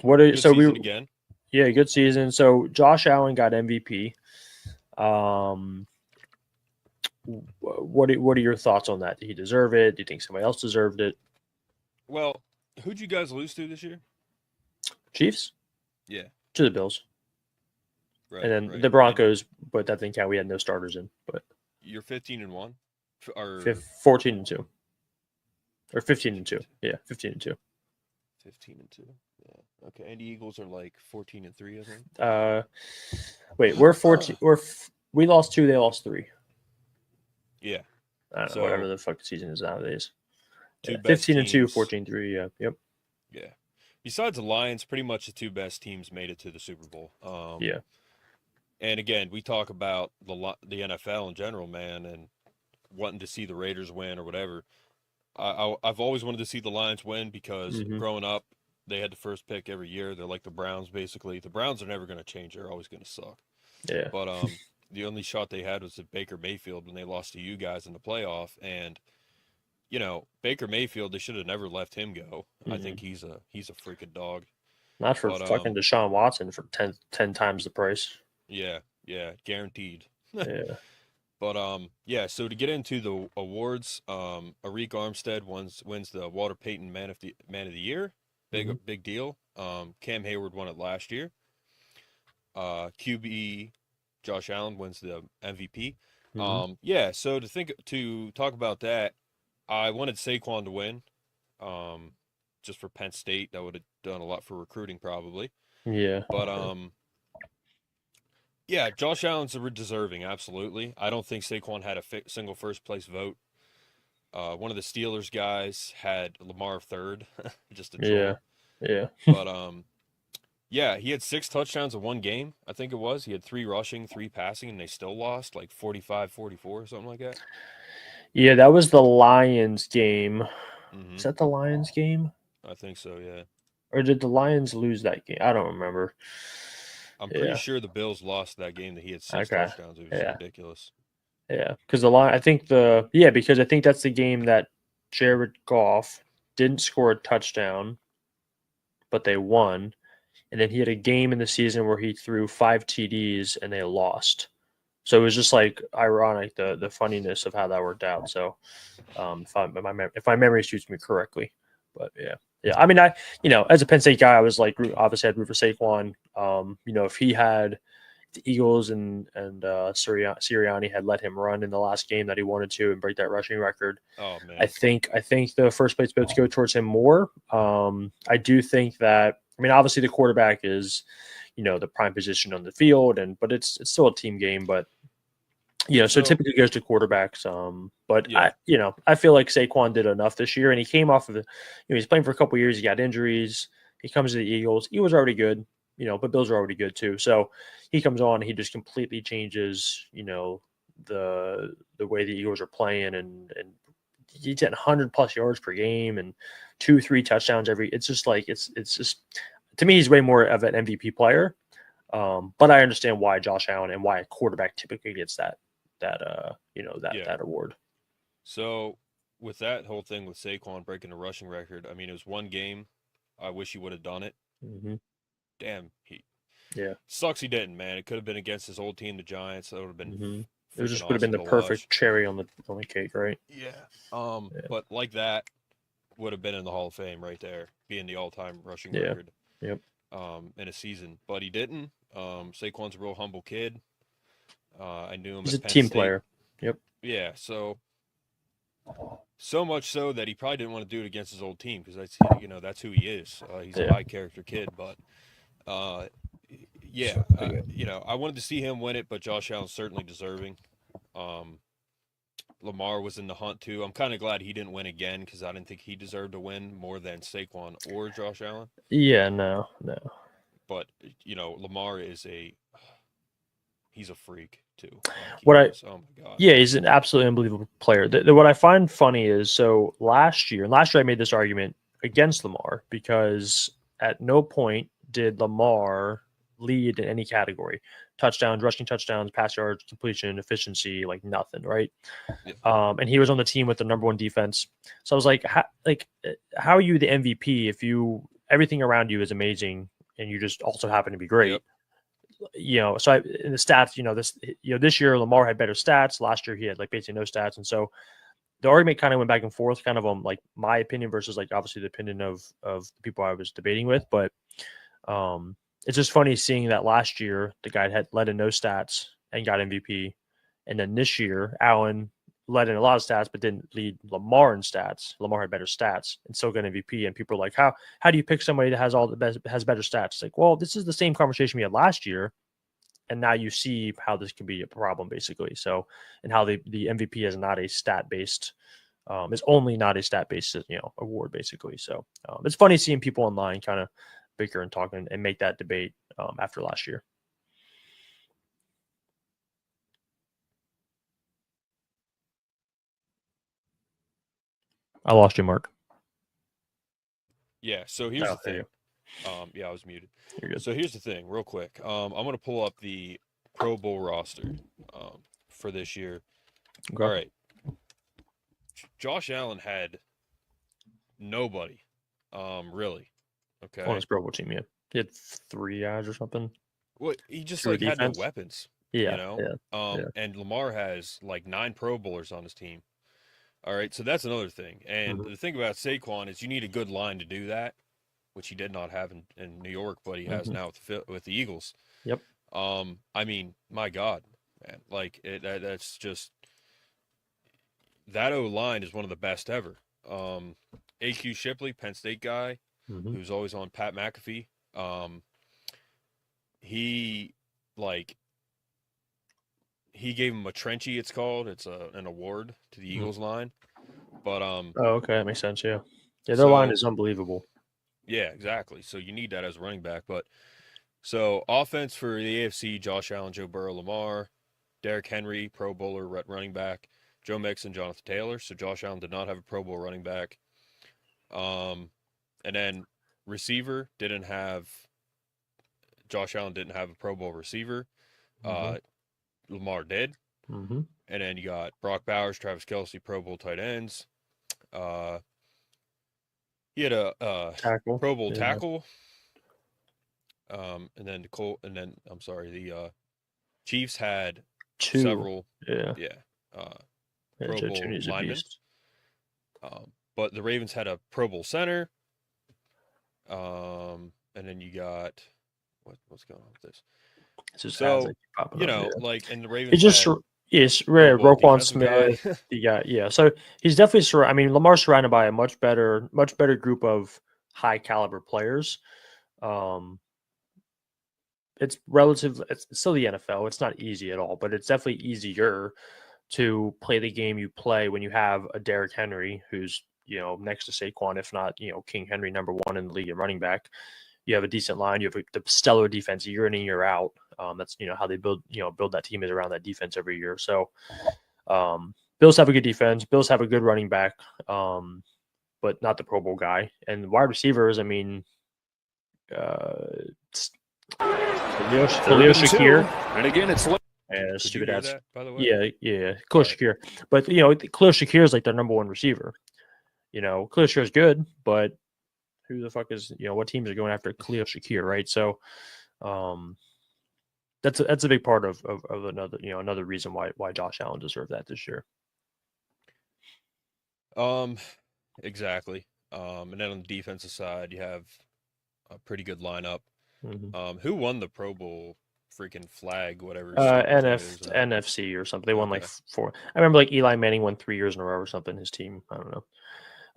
Good So season again. yeah, good season. So Josh Allen got MVP. What are your thoughts on that? Did he deserve it? Do you think somebody else deserved it? Well, who'd you guys lose to this year? Chiefs Yeah, to the Bills, and right, then right. the Broncos, but that didn't count. We had no starters in, but You're 15-1, or 14-2 or 15-2. 15-2. Yeah, 15-2. 15-2. Yeah. Okay. And the Eagles are like 14-3, I think. Wait, we're 14. We lost 2. They lost 3. Yeah. I don't know, whatever So the fuck the season is nowadays. two Yeah, best 15-2, teams. 14-3. Yeah, yep. Yeah. Besides the Lions, pretty much the two best teams made it to the Super Bowl. Yeah. And again, we talk about the NFL in general, man, and wanting to see the Raiders win or whatever. I've always wanted to see the Lions win because Mm-hmm. growing up, they had the first pick every year. They're like the Browns, basically. The Browns are never going to change. They're always going to suck. Yeah. But the only shot they had was at Baker Mayfield when they lost to you guys in the playoff. And Baker Mayfield, they should have never let him go. I think he's a freaking dog. Not for But fucking Deshaun Watson for 10 times the price. yeah, guaranteed. Yeah. But yeah. So to get into the awards, Arik Armstead wins the Walter Payton Man of the Year. Big deal. Cam Hayward won it last year. QB Josh Allen wins the MVP. Yeah. So to talk about that, I wanted Saquon to win. Just for Penn State, that would have done a lot for recruiting probably. Yeah. But yeah, Josh Allen's deserving, absolutely. I don't think Saquon had a single first place vote. One of the Steelers guys had Lamar third, just a troll. Yeah. But yeah, he had 6 touchdowns in one game, I think it was. He had 3 rushing, 3 passing, and they still lost, like 45-44, something like that. Yeah, that was the Lions game. Is Mm-hmm. that the Lions game? I think so, yeah. Or did the Lions lose that game? I don't remember. I'm pretty sure the Bills lost that game that he had 6 Okay. touchdowns. It was ridiculous. Yeah, because because I think that's the game that Jared Goff didn't score a touchdown, but they won. And then he had a game in the season where he threw 5 TDs and they lost. So it was just like ironic, the funniness of how that worked out. So if my memory suits me correctly, but yeah. I mean, as a Penn State guy, I was like, obviously I'd root for Saquon. If he had the Eagles and Sirianni had let him run in the last game that he wanted to and break that rushing record, oh man, I think the first place votes go towards him more. I do think that. I mean, obviously the quarterback is, the prime position on the field, but it's still a team game. But so typically goes to quarterbacks. But yeah. I feel like Saquon did enough this year, and he came off of he's playing for a couple of years. He got injuries. He comes to the Eagles. He was already good, but Bills are already good too. So he comes on, and he just completely changes, the way the Eagles are playing, and he's getting 100+ yards per game and 2-3 touchdowns every. It's just like it's just, to me, he's way more of an MVP player. But I understand why Josh Allen and why a quarterback typically gets that award. So with that whole thing with Saquon breaking the rushing record, I mean, it was one game. I wish he would have done it. Mm-hmm. Damn, sucks he didn't, man. It could have been against his old team, the Giants. That would have been. Mm-hmm. It just would have been the perfect cherry on the cake, right? Yeah. But like that would have been in the Hall of Fame right there, being the all-time rushing record. Yep. In a season, but he didn't. Saquon's a real humble kid. I knew him. He's a Penn team State. player. Yep. Yeah. So much so that he probably didn't want to do it against his old team because that's who he is. He's a high character kid, but yeah, I wanted to see him win it, but Josh Allen's certainly deserving. Lamar was in the hunt too. I'm kind of glad he didn't win again because I didn't think he deserved to win more than Saquon or Josh Allen. Yeah, no. But Lamar he's a freak too. Oh my God. Yeah, he's an absolutely unbelievable player. What I find funny is, so last year I made this argument against Lamar because at no point did Lamar lead in any category. Touchdowns, rushing touchdowns, pass yards, completion, efficiency, like nothing, right? Yeah. And he was on the team with the #1 defense. So I was like, how are you the MVP if you everything around you is amazing, and you just also happen to be great. Yep. So in the stats, this year Lamar had better stats. Last year he had like basically no stats, and so the argument kind of went back and forth, kind of on like my opinion versus like obviously the opinion of the people I was debating with. But it's just funny seeing that last year the guy had led in no stats and got MVP, and then this year Allen led in a lot of stats but didn't lead Lamar in stats. Lamar had better stats and still got MVP. And people are like, how do you pick somebody that has has better stats? It's like, well, this is the same conversation we had last year. And now you see how this can be a problem, basically. So, and how the MVP is not a stat based, is only not a stat based, award, basically. So, it's funny seeing people online kind of bicker and talk and make that debate after last year. I lost you, Mark. Yeah. So here's the thing. Yeah, I was muted. You're good. So here's the thing, real quick. I'm gonna pull up the Pro Bowl roster for this year. Okay. All right. Josh Allen had nobody, really. Okay. On his Pro Bowl team, yeah. He had 3 guys or something. Well, he just Through like had no defense? weapons. Yeah. You know? Yeah. And Lamar has like 9 Pro Bowlers on his team. All right, so that's another thing. And the thing about Saquon is you need a good line to do that, which he did not have in New York, but he has now with the Eagles. Yep. I mean, my God, man, like that's just that O-line is one of the best ever. AQ Shipley, Penn State guy, who's always on Pat McAfee. He gave him a Trenchy, it's called. It's an award to the Eagles line. But oh, okay, that makes sense. Yeah, their line is unbelievable. Yeah, exactly. So you need that as a running back. But so offense for the AFC: Josh Allen, Joe Burrow, Lamar, Derrick Henry, Pro Bowler running back, Joe Mixon, Jonathan Taylor. So Josh Allen did not have a Pro Bowl running back. And then receiver Josh Allen didn't have a Pro Bowl receiver. Lamar did. And then you got Brock Bowers, Travis Kelce, Pro Bowl tight ends. He had a Pro Bowl tackle. And then the Chiefs had 2 several. Yeah. Pro Bowl linemen. But the Ravens had a Pro Bowl center. And then you got what's going on with this? So and the Ravens. It's just Roquan Smith. So he's definitely I mean, Lamar's surrounded by a much better group of high caliber players. It's still the NFL. It's not easy at all, but it's definitely easier to play the game you play when you have a Derrick Henry who's next to Saquon, if not King Henry, number 1 in the league at running back. You have a decent line. You have the stellar defense year in and year out. That's how they build that team is around that defense every year. So Bills have a good defense. Bills have a good running back, but not the Pro Bowl guy. And wide receivers, I mean, Khalil Shakir. And again, it's stupid ass. That, by the way? Yeah. Khalil Shakir. But Khalil Shakir is like their number 1 receiver. Khalil Shakir is good, but who the fuck is what teams are going after Khalil Shakir, right? So that's a big part of another another reason why Josh Allen deserved that this year. Exactly. And then on the defensive side, you have a pretty good lineup. Who won the Pro Bowl freaking flag, whatever? NFC or something. They won like 4. I remember like Eli Manning won 3 years in a row or something. His team, I don't know.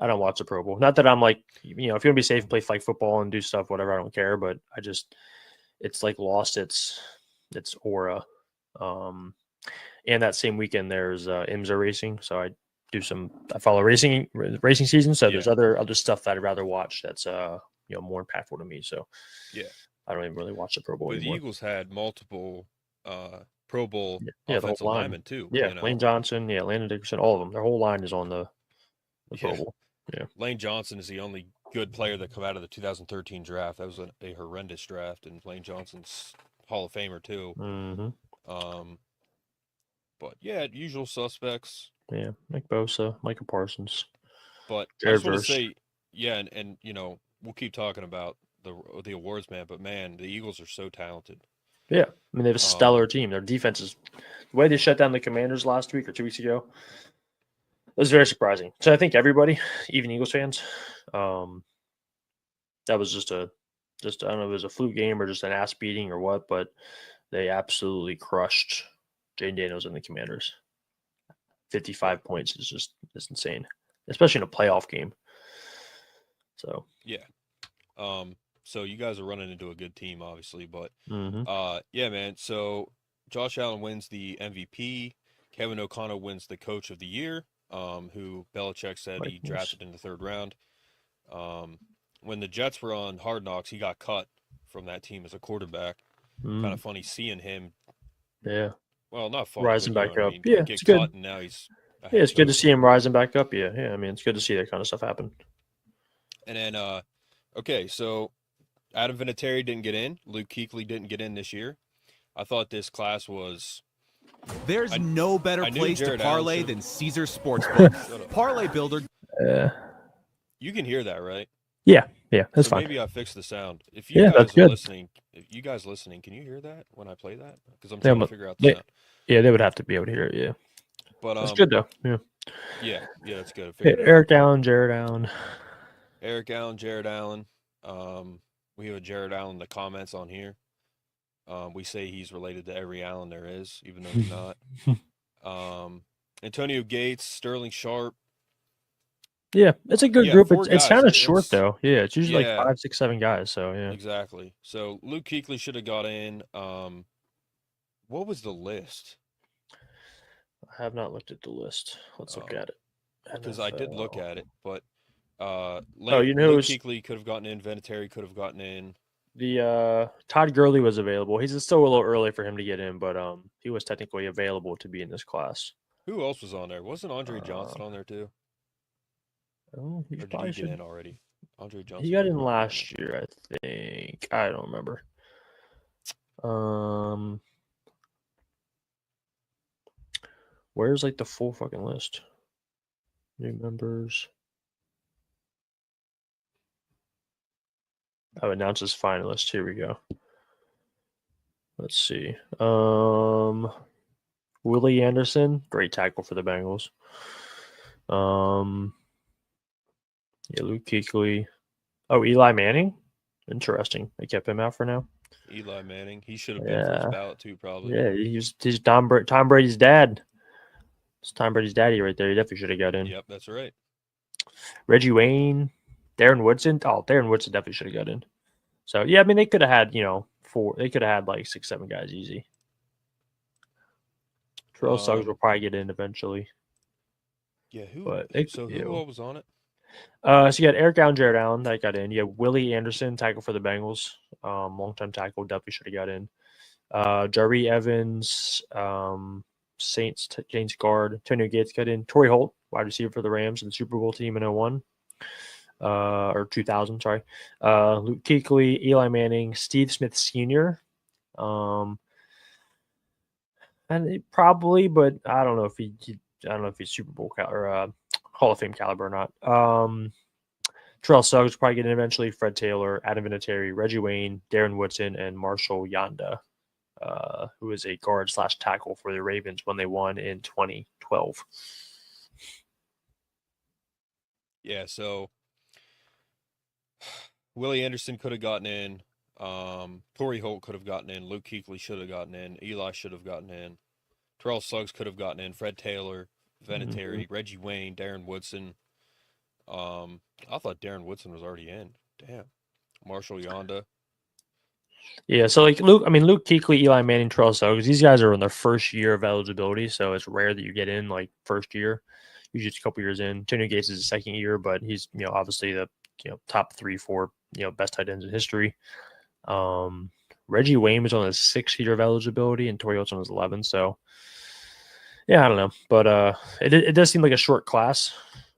I don't watch the Pro Bowl. Not that I'm like, if you want to be safe, play flag football and do stuff, whatever. I don't care, but it's like lost its aura. And that same weekend, there's IMSA racing, so I follow racing season. So there's other stuff that I'd rather watch. That's more impactful to me. So I don't even really watch the Pro Bowl anymore. The Eagles had multiple Pro Bowl offensive linemen too. Lane Johnson, Landon Dickerson, all of them. Their whole line is on the Pro Bowl. Yeah, Lane Johnson is the only good player that come out of the 2013 draft. That was a horrendous draft, and Lane Johnson's Hall of Famer too. But usual suspects. Yeah, Nick Bosa, Micah Parsons. But I just want to say, and we'll keep talking about the awards, man. But man, the Eagles are so talented. Yeah, I mean they have a stellar team. Their defense is the way they shut down the Commanders last week or 2 weeks ago. It was very surprising. So I think everybody, even Eagles fans, that was just I don't know if it was a fluke game or just an ass beating or what, but they absolutely crushed Jane Daniels and the Commanders. 55 points is insane, especially in a playoff game. So yeah, so you guys are running into a good team, obviously, but mm-hmm. Yeah, man. So Josh Allen wins the MVP. Kevin O'Connell wins the Coach of the Year, who Belichick said he drafted in the 3rd round. When the Jets were on Hard Knocks, he got cut from that team as a quarterback. Kind of funny seeing him. Yeah. Well, not funny, Rising but back up. I mean, Yeah, get it's cut good. and now he's it's good to see him rising back up. Yeah. I mean, it's good to see that kind of stuff happen. And then, okay, so Adam Vinatieri didn't get in. Luke Kuechly didn't get in this year. I thought this class was. There's no better place to parlay than Caesar Sportsbook. Parlay Builder. You can hear that, right? Yeah, that's fine. Maybe I fixed the sound. If you guys are listening, can you hear that when I play that? Because I'm trying to figure out the sound. Yeah, they would have to be able to hear it. Yeah, but that's good though. Yeah, that's good. Eric Allen, Jared Allen. Eric Allen, Jared Allen. We have a Jared Allen in the comments on here. We say he's related to every Allen there is, even though he's not. Antonio Gates, Sterling Sharp. Yeah, it's a good group. It's kind of short though. Yeah, it's usually like 5, 6, 7 guys. So yeah, exactly. So Luke Kuechly should have got in. What was the list? I have not looked at the list. Let's look at it. Because I did look at it, but Luke Kuechly could have gotten in. Vinatieri could have gotten in. The Todd Gurley was available. He's still a little early for him to get in, but he was technically available to be in this class. Who else was on there? Wasn't Andre Johnson on there too? Oh, or did he get in already? Andre Johnson. He got in last year, I think. I don't remember. Where's like the full fucking list? New members. Oh, announces finalists. Here we go. Let's see. Willie Anderson, great tackle for the Bengals. Yeah, Luke Kuechly. Oh, Eli Manning. Interesting. They kept him out for now. Eli Manning. He should have been first ballot too, probably. Yeah, he's Tom Brady's dad. It's Tom Brady's daddy right there. He definitely should have got in. Yep, that's right. Reggie Wayne, Darren Woodson. Oh, Darren Woodson definitely should have got in. So yeah, I mean they could have had, they could have had like 6, 7 guys easy. Terrell Suggs will probably get in eventually. Yeah, who all was on it? So you got Eric Allen, Jared Allen that got in. You have Willie Anderson, tackle for the Bengals, longtime tackle, definitely should have got in. Jarree Evans, Saints James guard, Antonio Gates got in. Torrey Holt, wide receiver for the Rams and the Super Bowl team in 2001. Or 2000, sorry. Luke Kuechly, Eli Manning, Steve Smith Sr. And probably, but I don't know if he's Super Bowl or Hall of Fame caliber or not. Terrell Suggs will probably get in eventually. Fred Taylor, Adam Vinatieri, Reggie Wayne, Darren Woodson, and Marshall Yanda, who is a guard / tackle for the Ravens when they won in 2012. Yeah, so Willie Anderson could have gotten in. Torrey Holt could have gotten in. Luke Kuechly should have gotten in. Eli should have gotten in. Terrell Suggs could have gotten in. Fred Taylor, Vinatieri, Reggie Wayne, Darren Woodson. I thought Darren Woodson was already in. Damn. Marshall Yanda. Yeah, so like Luke Kuechly, Eli Manning, Terrell Suggs, these guys are in their first year of eligibility, so it's rare that you get in like first year. Usually it's a couple years in. Antonio Gates is his second year, but he's obviously the top 3, 4 best tight ends in history. Reggie Wayne was on his 6th year of eligibility, and Torrey Holt's on his 11th. So yeah, I don't know, but it does seem like a short class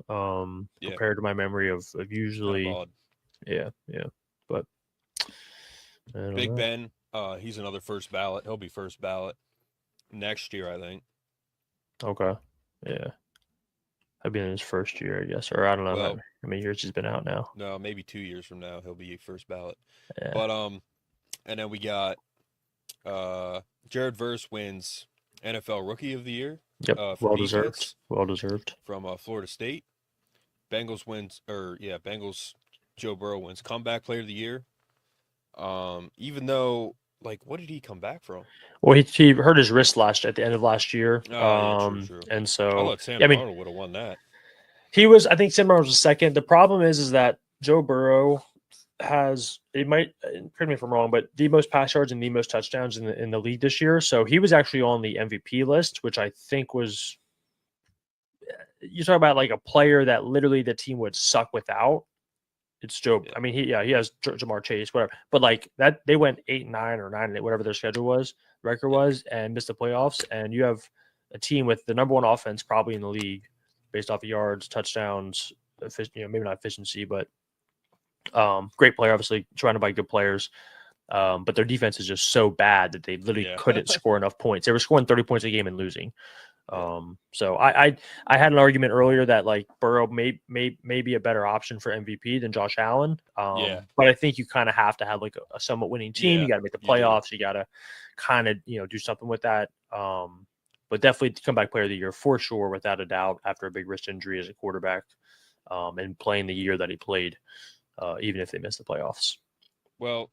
compared to my memory of usually. Yeah, but Big Ben, he's another first ballot. He'll be first ballot next year, I think. Okay, yeah. I've been in his first year, I guess, or I don't know Well, how many years he's been out now. No, maybe 2 years from now he'll be first ballot. Yeah. But and then we got Jared Verse wins NFL Rookie of the Year. Yep, For well defense deserved. Well deserved. from Florida State. Bengals Joe Burrow wins Comeback Player of the Year. Even though, like, what did he come back from? Well, he hurt his wrist at the end of last year. Oh, yeah, true. And I so thought Sam Darnold would have won that. I think Sam Darnold was second. The problem is that Joe Burrow has, it might, correct me if I'm wrong, but the most pass yards and the most touchdowns in the league this year. So he was actually on the MVP list, which I think was, you talk about like a player that literally the team would suck without. It's Joe. Yeah. I mean, he has Jamar Chase, whatever. But like that, they went 8-9 or 9-8, whatever their record was, and missed the playoffs. And you have a team with the number one offense probably in the league, based off of yards, touchdowns, maybe not efficiency, but great player, obviously surrounded by good players. But their defense is just so bad that they literally couldn't score enough points. They were scoring 30 points a game and losing. So I had an argument earlier that like Burrow may be a better option for MVP than Josh Allen. But I think you kind of have to have like a somewhat winning team. You got to make the playoffs. You got to kind of do something with that. But definitely comeback player of the year for sure, without a doubt, after a big wrist injury as a quarterback, and playing the year that he played, even if they missed the playoffs. Well,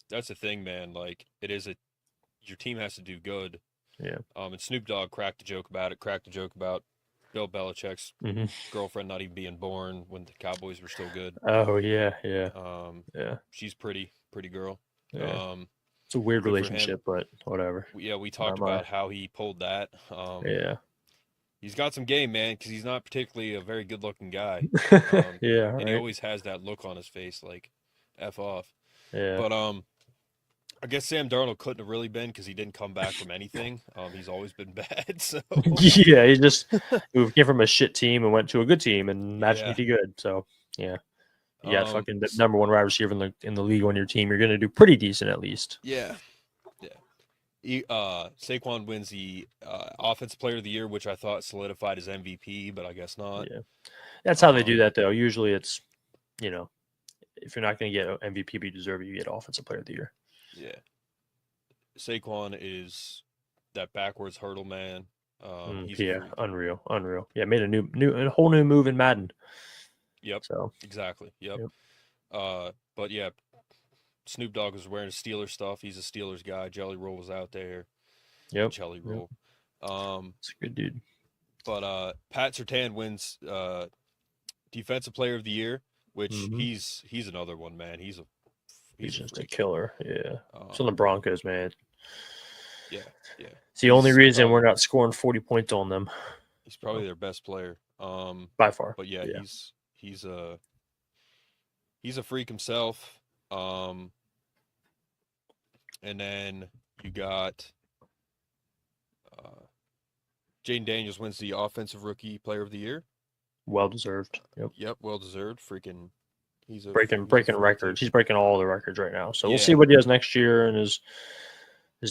that's the thing, man. Like your team has to do good. Yeah. And Snoop Dogg cracked a joke about Bill Belichick's girlfriend not even being born when the Cowboys were still good. Oh yeah. She's pretty girl. Yeah. It's a weird relationship, but whatever. We talked about how he pulled that. He's got some game, man, because he's not particularly a very good-looking guy. And he always has that look on his face, like F off. Yeah. But I guess Sam Darnold couldn't have really been because he didn't come back from anything. He's always been bad. So yeah, he came from a shit team and went to a good team and magically good. So yeah, fucking the number one wide receiver in the league on your team, you're gonna do pretty decent at least. Yeah. Saquon wins the Offensive Player of the Year, which I thought solidified his MVP, but I guess not. Yeah, that's how they do that though. Usually it's if you're not gonna get MVP, but you deserve it, you get Offensive Player of the Year. Yeah, Saquon is that backwards hurdle man. Unreal. Yeah, made a whole new move in Madden. Yep. So exactly. Yep. But yeah, Snoop Dogg was wearing Steelers stuff. He's a Steelers guy. Jelly Roll was out there. Yep. Jelly Roll. It's a good dude. But Pat Surtain wins Defensive Player of the Year, which he's another one, man. He's just a killer. Yeah. It's on the Broncos, man. Yeah. It's the only reason we're not scoring 40 points on them. He's probably their best player. By far. But yeah. he's a freak himself. And then you got Jaden Daniels wins the Offensive Rookie Player of the Year. Well deserved. Yep, well deserved. Freaking he's breaking records. He's breaking all the records right now. So we'll see what he does next year and his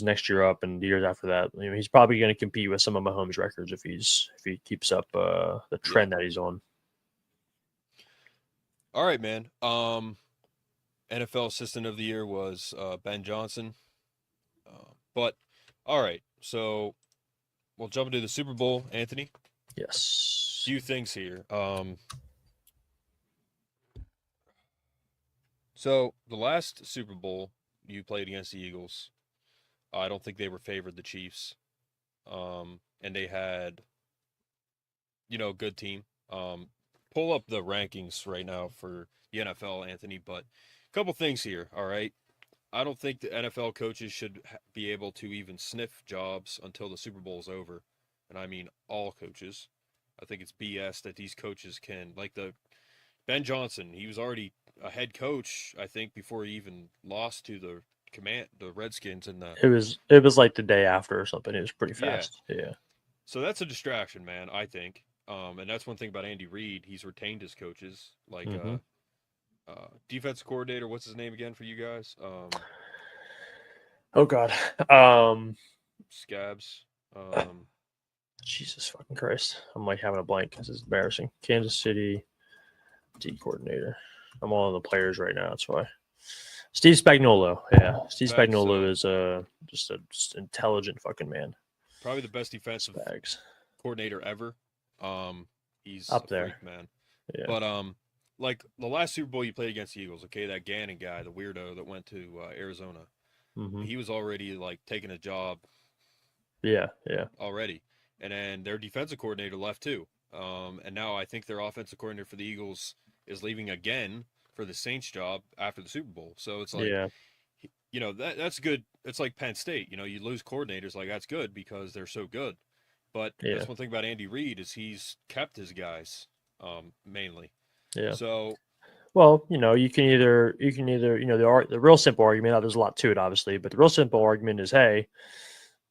next year up and the years after that. He's probably going to compete with some of Mahomes' records if he keeps up the trend that he's on. All right, man. NFL Assistant of the Year was Ben Johnson. But all right, so we'll jump into the Super Bowl, Anthony. Yes. Few things here. So the last Super Bowl you played against the Eagles, I don't think they were favored the Chiefs. And they had, a good team. Pull up the rankings right now for the NFL, Anthony, but a couple things here, all right? I don't think the NFL coaches should be able to even sniff jobs until the Super Bowl is over. And I mean all coaches. I think it's BS that these coaches can, like Ben Johnson, he was already a head coach, I think, before he even lost to the Redskins in the. It was like the day after or something. It was pretty fast. Yeah. So that's a distraction, man, I think. And that's one thing about Andy Reid. He's retained his coaches, like defensive coordinator. What's his name again for you guys? Oh God. Scabs. Jesus fucking Christ. I'm like having a blank because it's embarrassing. Kansas City D coordinator. I'm all on the players right now. That's why. Steve Spagnuolo. Yeah. Steve Spagnuolo is just an intelligent fucking man. Probably the best defensive coordinator ever. He's up a there, freak, man. Yeah. But like the last Super Bowl you played against the Eagles, okay, that Gannon guy, the weirdo that went to Arizona, he was already like taking a job. Yeah. Already, and then their defensive coordinator left too. And now I think their offensive coordinator for the Eagles is leaving again for the Saints job after the Super Bowl. So it's like, that's good. It's like Penn State. You lose coordinators, like that's good because they're so good. But that's one thing about Andy Reid is he's kept his guys mainly. Yeah. So, well, you can either the real simple argument. Now, there's a lot to it, obviously, but the real simple argument is, hey,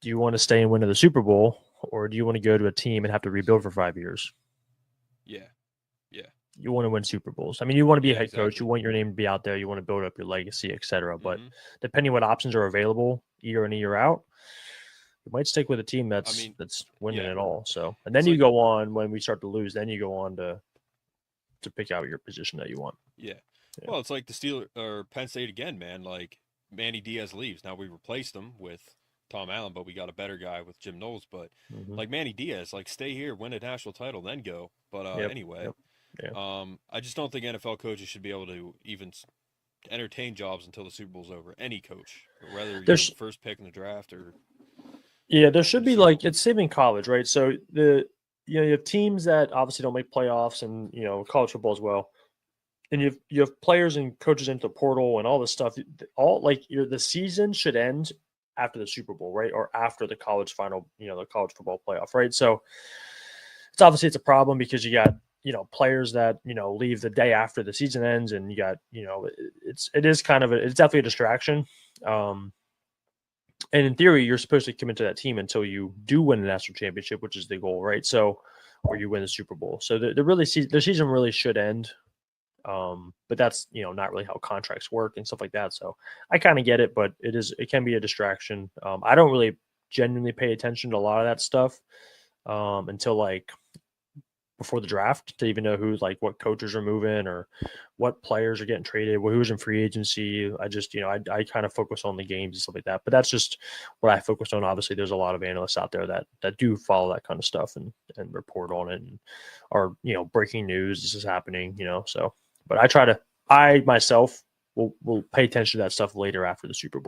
do you want to stay and win the Super Bowl, or do you want to go to a team and have to rebuild for 5 years? Yeah. You want to win Super Bowls. I mean, you want to be a head coach. You want your name to be out there. You want to build up your legacy, etc. But depending what options are available year in and year out, you might stick with a team that's winning it all. So, and then you go on when we start to lose. Then you go on to pick out your position that you want. Yeah. Well, it's like the Steelers or Penn State again, man. Like Manny Diaz leaves. Now we replaced him with Tom Allen, but we got a better guy with Jim Knowles. But like Manny Diaz, like stay here, win a national title, then go. But anyway, I just don't think NFL coaches should be able to even entertain jobs until the Super Bowl's over. Any coach, whether you're the first pick in the draft or there should be like it's same in college, right? So you have teams that obviously don't make playoffs, and college football as well. And you have players and coaches into the portal and all this stuff. All like the season should end after the Super Bowl, right? Or after the college final, the college football playoff, right? So it's a problem because you got, players that, leave the day after the season ends, and you got, it's definitely a distraction. And in theory, you're supposed to commit to that team until you do win the national championship, which is the goal, right? So, or you win the Super Bowl. So the season really should end. But that's, not really how contracts work and stuff like that. So I kind of get it, but it can be a distraction. I don't really genuinely pay attention to a lot of that stuff, until like before the draft to even know what coaches are moving or what players are getting traded, who's in free agency. I just, I kind of focus on the games and stuff like that, but that's just what I focus on. Obviously there's a lot of analysts out there that do follow that kind of stuff and report on it and are, breaking news. This is happening, so. But I myself will pay attention to that stuff later after the Super Bowl.